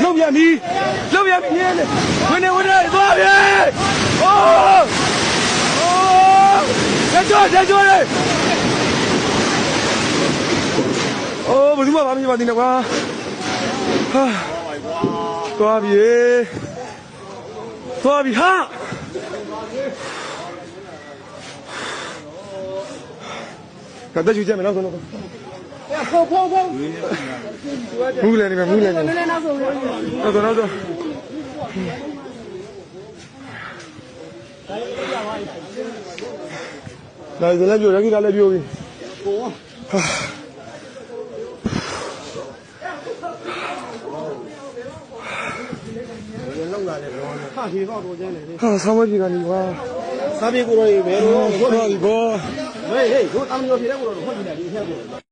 လှုပ်ပြန်ပြီလှုပ်ပြန်ပြီဝင်နေသွားပြီတက်ကြောလေဘယ်သူမှမမြင်ပါသေးနဲ့ကွာဟာသွားပြီဟာကတည်းကကြည့်မယ်နောက်ဆုံးဖောက်မူးလည်းနေနောက်ဆုံးဒါလည်းလည်းပြောရခိတာလည်းပြောပြီလောက်လာတယ်တော့ဟာဖြေတော့တော့ကျန်းတယ်လေဟာဆောင်းမပြေကနေကွာစားပြေကိုတော့ဘယ်လိုဟုတ်ပြီဘောဟေးတို့အမ်းရောပြေတဲ့ကိုတော့ဟုတ်ပြီလေဒီအထက်ကို